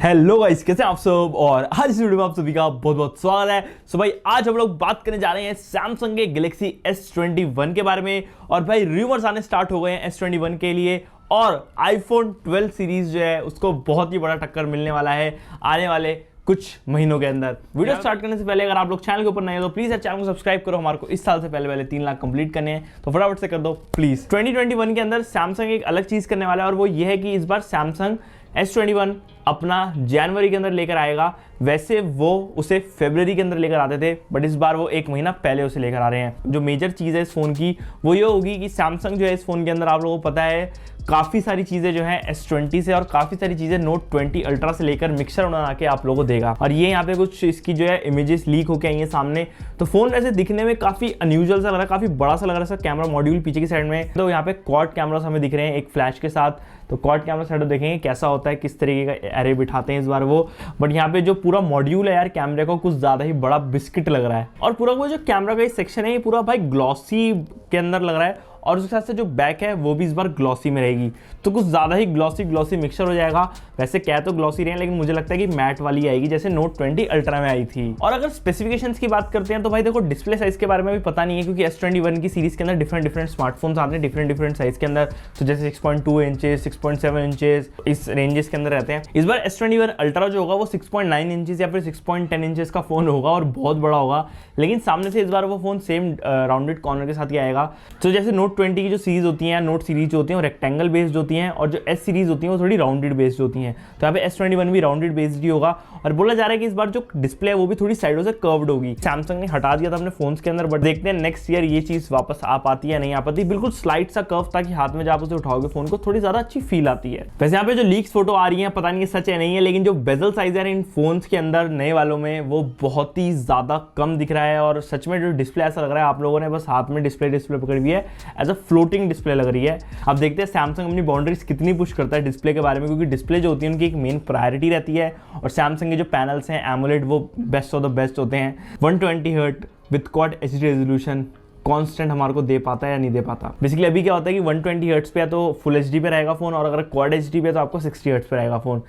Hello guys, कैसे हैं आप सब। और आज इस वीडियो में आप सभी का बहुत बहुत स्वागत है। सो भाई आज हम लोग बात करने जा रहे हैं सैमसंग के गैलेक्सी S21 के बारे में। और भाई रूमर्स आने स्टार्ट हो गए हैं S21 के लिए, और आईफोन 12 सीरीज जो है उसको बहुत ही बड़ा टक्कर मिलने वाला है आने वाले कुछ महीनों के अंदर। वीडियो स्टार्ट करने से पहले अगर आप लोग चैनल के ऊपर नए हो तो प्लीज चैनल को सब्सक्राइब करो। हमारे को इस साल से पहले 3 लाख कंप्लीट करने हैं, तो फटाफट से कर दो प्लीज। 2021 के अंदर सैमसंग एक अलग चीज करने वाला है, और वो ये है कि इस बार सैमसंग S21 अपना जनवरी के अंदर लेकर आएगा। वैसे वो उसे फरवरी के अंदर लेकर आते थे, बट इस बार वो 1 महीना पहले उसे लेकर आ रहे हैं। जो मेजर चीज़ है इस फ़ोन की वो ये होगी कि सैमसंग जो है इस फ़ोन के अंदर आप लोगों को पता है काफ़ी सारी चीज़ें जो है S20 से और काफ़ी सारी चीज़ें Note 20 Ultra से लेकर मिक्सर बना के आप लोगों को देगा। और ये यहाँ पे कुछ इसकी जो है इमेजेस लीक होके आई हैं सामने। तो फ़ोन वैसे दिखने में काफ़ी अनयूजुअल सा लग रहा है, काफ़ी बड़ा सा लग रहा है। कैमरा मॉड्यूल पीछे की साइड में, तो यहाँ पे क्वाड कैमरास हमें दिख रहे हैं एक फ्लैश के साथ। तो क्वाड कैमरा सेटअप देखेंगे कैसा होता है, किस तरीके का एरे बिठाते हैं इस बार वो। बट यहाँ पे जो पूरा मॉड्यूल है यार कैमरे को कुछ ज़्यादा ही बड़ा बिस्किट लग रहा है। और पूरा वो जो कैमरा का सेक्शन है ये पूरा भाई ग्लॉसी के अंदर लग रहा है, और उसके साथ से जो बैक है वो भी इस बार ग्लॉसी में रहेगी। तो कुछ ज़्यादा ही ग्लॉसी मिक्सचर हो जाएगा। वैसे क्या तो ग्लॉसी रहे हैं, लेकिन मुझे लगता है कि मैट वाली आएगी जैसे Note 20 Ultra में आई थी। और अगर स्पेसिफिकेशंस की बात करते हैं तो भाई देखो डिस्प्ले साइज के बारे में भी पता नहीं है, क्योंकि S21 की सीरीज के अंदर डिफरेंट स्मार्टफोन्स आते हैं डिफरेंट साइज के अंदर। तो जैसे 6.2 इंचेस 6.7 इंचेस इस रेंजेस के अंदर रहते हैं। इस बार S21 Ultra जो होगा वो 6.9 इंचेस या फिर 6.10 इंचेस का फोन होगा और बहुत बड़ा होगा। लेकिन सामने से इस बार वो फोन सेम राउंडेड कॉर्नर के साथ ही आएगा। तो जैसे Note 20 की जो सीरीज होती है, नोट सीरीज जो होती है वो रेक्टेंगल बेस्ड होती हैं, और जो S सीरीज होती है वो थोड़ी राउंडेड बेस्ड होती हैं। तो यहाँ पे S21 भी राउंडेड बेस्ड ही होगा। और बोला जा रहा है कि इस बार जो डिस्प्ले है वो भी थोड़ी साइडों से कर्व्ड होगी। सैमसंग ने हटा दिया था अपने फोन्स के अंदर, बट देखते हैं नेक्स्ट ईयर ये चीज वापस आ पाती है नहीं आ पाती। बिल्कुल स्लाइड सा कर्व, ताकि हाथ में जब आप उसे उठाओगे फोन को थोड़ी ज्यादा अच्छी फील आती है। वैसे यहाँ पे जो लीक्स फोटो आ रही है पता नहीं सच है नहीं है, लेकिन जो बेजल साइज है इन फोन्स के अंदर नए वालों में वो बहुत ही ज्यादा कम दिख रहा है। और सच में जो डिस्प्ले ऐसा लग रहा है आप लोगों ने बस हाथ में डिस्प्ले पकड़ी हुई है, एज अ फ्लोटिंग डिस्प्ले लग रही है। अब देखते हैं सैमसंग अपनी बाउंड्रीज कितनी पुश करता है डिस्प्ले के बारे में, क्योंकि डिस्प्ले जो होती है उनकी एक मेन प्रायोरिटी रहती है। और सैमसंग के जो पैनल्स हैं एमोलेड वो बेस्ट ऑफ द बेस्ट होते हैं। 120 hertz with quad HD resolution constant हमारे को दे पाता है या नहीं दे पाता। बेसिकली अभी क्या होता है कि 120 हर्ट्स पे या तो फुल HD पे रहेगा फोन, और अगर क्वाड HD पे तो आपको 60 हर्ट्स पे रहेगा फोन।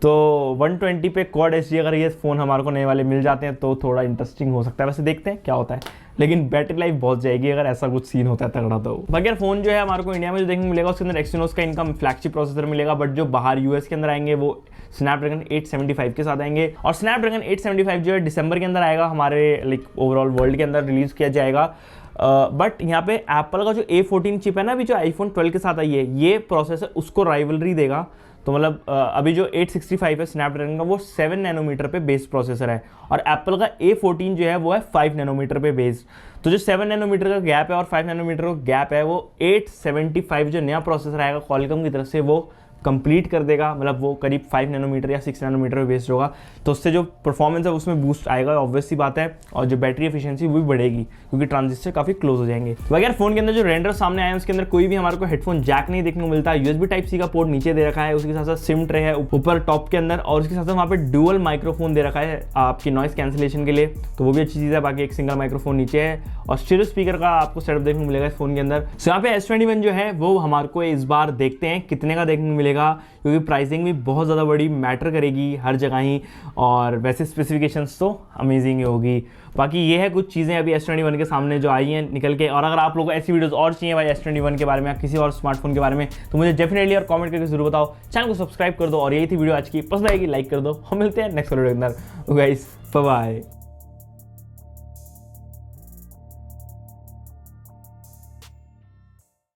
तो 120 पे क्वाड HD अगर ये फ़ोन हमारे को नए वाले मिल जाते हैं तो थोड़ा इंटरेस्टिंग हो सकता है। वैसे देखते हैं क्या होता है, लेकिन बैटरी लाइफ बहुत जाएगी अगर ऐसा कुछ सीन होता है तगड़ा। तो बाकी फोन जो है हमारे को इंडिया में जो देखने को मिलेगा उसके अंदर एक्सिनोस का इनका फ्लैगशिप प्रोसेसर मिलेगा, बट जो बाहर US के अंदर आएंगे वो स्नैपड्रैगन 875 के साथ आएंगे। और स्नैपड्रैगन 875 जो है दिसंबर के अंदर आएगा, हमारे लाइक ओवरऑल वर्ल्ड के अंदर रिलीज किया जाएगा। बट यहाँ पे एप्पल का जो A14 चिप है ना, अभी जो iPhone 12 के साथ आई है, ये प्रोसेसर उसको राइवलरी देगा। तो मतलब अभी जो 865 है स्नैपड्रैगन का वो 7 नैनोमीटर पे बेस्ड प्रोसेसर है, और एप्पल का A14 जो है वो है 5 नैनोमीटर पे बेस्ड। तो जो 7 नैनोमीटर का गैप है और 5 नैनोमीटर का गैप है वो 875 जो नया प्रोसेसर आएगा क्वालकॉम की तरफ से वो कंप्लीट कर देगा। मतलब वो करीब 5 नैनोमीटर या 6 नैनोमीटर पे बेस्ड होगा। तो उससे जो परफॉर्मेंस है उसमें बूस्ट आएगा, ऑब्वियस सी बात है। और जो बैटरी एफिशिएंसी वो भी बढ़ेगी, क्योंकि ट्रांजिस्टर काफी क्लोज हो जाएंगे। वगैरह फोन के अंदर जो रेंडर सामने आए हैं उसके अंदर कोई भी हमारे को हेडफोन जैक नहीं देखने को मिलता। USB Type-C का पोर्ट नीचे दे रखा है, उसके साथ साथ सिम ट्रे है ऊपर टॉप के अंदर, और उसके साथ साथ वहाँ पे डुअल माइक्रोफोन दे रखा है आपकी नॉइस कैंसिलेशन के लिए। तो वो भी अच्छी चीज़ है। बाकी एक सिंगल माइक्रोफोन नीचे है, और स्टीरियो स्पीकर का आपको सेटअप देखने को मिलेगा इस फोन के अंदर। सो यहाँ पे S21 जो है वो हमारे को इस बार देखते हैं कितने का देखने को मिलेगा, क्योंकि प्राइसिंग भी बहुत ज़्यादा बड़ी मैटर करेगी हर जगह ही। और वैसे स्पेसिफिकेशंस तो अमेजिंग ही होगी। बाकी ये है कुछ चीज़ें अभी S21 के सामने जो आई हैं निकल के। और अगर आप लोगों को ऐसी वीडियोस और चाहिए भाई S21 के बारे में या किसी और स्मार्टफोन के बारे में, तो मुझे डेफिनेटली और कमेंट करके जरूर बताओ। चैनल को सब्सक्राइब कर दो, और यही थी वीडियो आज की। पसंद आएगी लाइक कर दो। हम मिलते हैं नेक्स्ट वीडियो के अंदर। Guys bye bye.